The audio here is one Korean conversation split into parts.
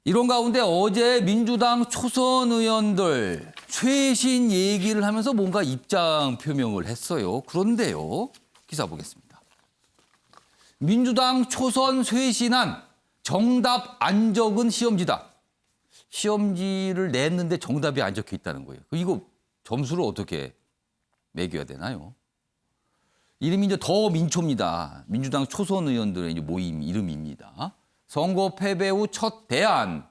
이런 가운데 어제 민주당 초선 의원들 최신 얘기를 하면서 뭔가 입장 표명을 했어요. 그런데요. 기사 보겠습니다. 민주당 초선 쇄신안 정답 안 적은 시험지다. 시험지를 냈는데 정답이 안 적혀 있다는 거예요. 이거 점수를 어떻게 매겨야 되나요? 이름이 이제 더 민초입니다. 민주당 초선 의원들의 이제 모임 이름입니다. 선거 패배 후 첫 대안.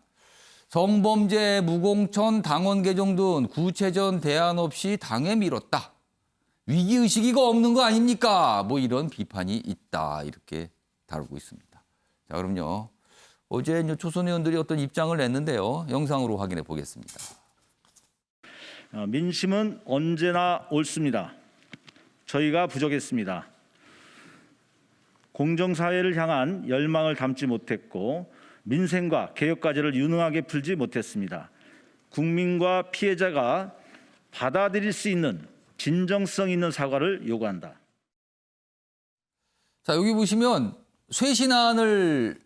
성범죄, 무공천, 당원 개정 등 구체적 대안 없이 당에 밀었다. 위기의식이가 없는 거 아닙니까? 뭐 이런 비판이 있다. 이렇게 다루고 있습니다. 자, 그럼요. 어제 이제 초선 의원들이 어떤 입장을 냈는데요. 영상으로 확인해 보겠습니다. 민심은 언제나 옳습니다. 저희가 부족했습니다. 공정사회를 향한 열망을 담지 못했고 민생과 개혁과제를 유능하게 풀지 못했습니다. 국민과 피해자가 받아들일 수 있는 진정성 있는 사과를 요구한다. 자, 여기 보시면 쇄신안을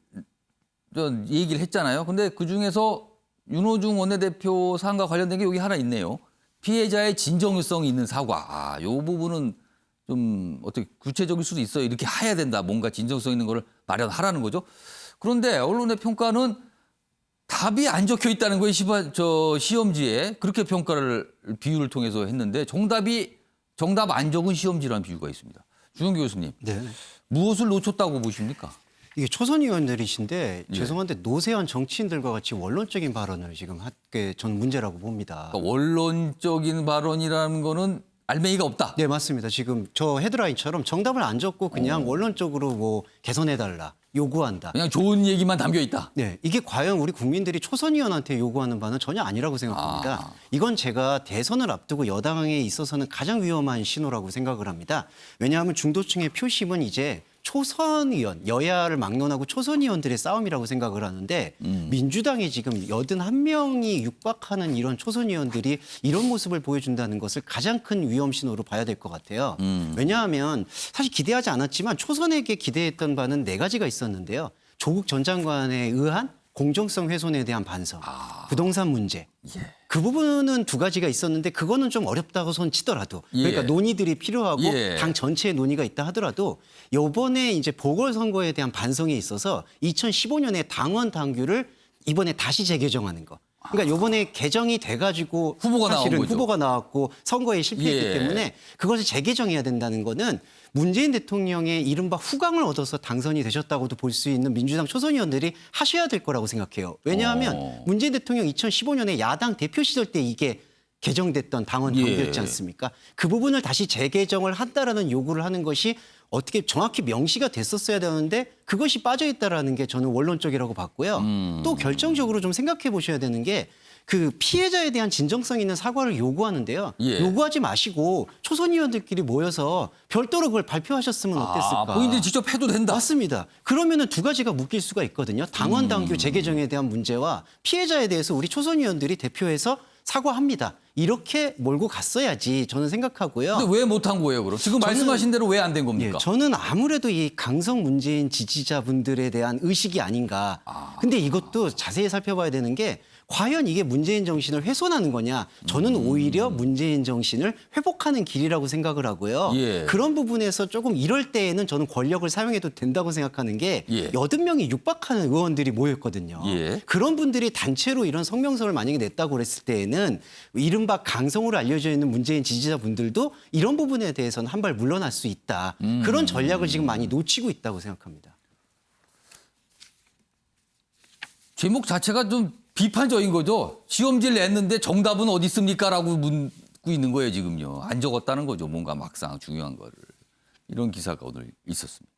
좀 얘기를 했잖아요. 근데 그중에서 윤호중 원내대표 사안과 관련된 게 여기 하나 있네요. 피해자의 진정성 있는 사과. 이 부분은 좀 어떻게 구체적일 수도 있어요. 이렇게 해야 된다. 뭔가 진정성 있는 거를 마련하라는 거죠. 그런데 언론의 평가는 답이 안 적혀 있다는 거예요. 시험지에. 그렇게 평가를 비유를 통해서 했는데 정답 안 적은 시험지라는 비유가 있습니다. 주영기 교수님. 네. 무엇을 놓쳤다고 보십니까? 이게 초선 의원들이신데 죄송한데 노세한 정치인들과 같이 원론적인 발언을 지금 하게 전 문제라고 봅니다. 그러니까 원론적인 발언이라는 거는 알맹이가 없다. 네, 맞습니다. 지금 저 헤드라인처럼 정답을 안 적고 그냥 원론적으로 뭐 개선해달라, 요구한다. 그냥 좋은 얘기만 담겨 있다. 네, 이게 과연 우리 국민들이 초선 의원한테 요구하는 바는 전혀 아니라고 생각합니다. 이건 제가 대선을 앞두고 여당에 있어서는 가장 위험한 신호라고 생각을 합니다. 왜냐하면 중도층의 표심은 이제 초선 의원, 여야를 막론하고 초선 의원들의 싸움이라고 생각을 하는데 민주당이 지금 81명이 육박하는 이런 초선 의원들이 이런 모습을 보여준다는 것을 가장 큰 위험 신호로 봐야 될 것 같아요. 왜냐하면 사실 기대하지 않았지만 초선에게 기대했던 바는 4가지가 있었는데요. 조국 전 장관에 의한 공정성 훼손에 대한 반성, 부동산 문제. 그 부분은 2가지가 있었는데 그거는 좀 어렵다고 손 치더라도 그러니까 논의들이 필요하고 당 전체의 논의가 있다 하더라도 이번에 이제 보궐선거에 대한 반성에 있어서 2015년에 당원 당규를 이번에 다시 재개정하는 거. 그러니까 이번에 개정이 돼가지고 후보가 나온 거죠. 후보가 나왔고 선거에 실패했기 때문에 그것을 재개정해야 된다는 거는 문재인 대통령의 이른바 후광을 얻어서 당선이 되셨다고도 볼 수 있는 민주당 초선 의원들이 하셔야 될 거라고 생각해요. 왜냐하면 문재인 대통령 2015년에 야당 대표 시절 때 이게 개정됐던 당원 당규였지 않습니까? 그 부분을 다시 재개정을 한다라는 요구를 하는 것이 어떻게 정확히 명시가 됐었어야 되는데 그것이 빠져있다라는 게 저는 원론적이라고 봤고요. 또 결정적으로 좀 생각해 보셔야 되는 게 그 피해자에 대한 진정성 있는 사과를 요구하는데요. 요구하지 마시고 초선 의원들끼리 모여서 별도로 그걸 발표하셨으면 어땠을까? 본인들이 직접 해도 된다. 맞습니다. 그러면은 2가지가 묶일 수가 있거든요. 당원 당규 재개정에 대한 문제와 피해자에 대해서 우리 초선 의원들이 대표해서 사과합니다. 이렇게 몰고 갔어야지 저는 생각하고요. 근데 왜 못한 거예요, 그럼? 지금 말씀하신 대로 왜 안 된 겁니까? 저는 아무래도 이 강성 문재인 지지자분들에 대한 의식이 아닌가. 근데 이것도 자세히 살펴봐야 되는 게 과연 이게 문재인 정신을 훼손하는 거냐. 저는 오히려 문재인 정신을 회복하는 길이라고 생각을 하고요. 그런 부분에서 조금 이럴 때에는 저는 권력을 사용해도 된다고 생각하는 게 80명이 육박하는 의원들이 모였거든요. 그런 분들이 단체로 이런 성명서를 만약에 냈다고 그랬을 때에는 이른바 강성으로 알려져 있는 문재인 지지자분들도 이런 부분에 대해서는 한 발 물러날 수 있다. 그런 전략을 지금 많이 놓치고 있다고 생각합니다. 제목 자체가 좀 비판적인 거죠. 시험지를 냈는데 정답은 어디 있습니까? 라고 묻고 있는 거예요, 지금요. 안 적었다는 거죠. 뭔가 막상 중요한 거를. 이런 기사가 오늘 있었습니다.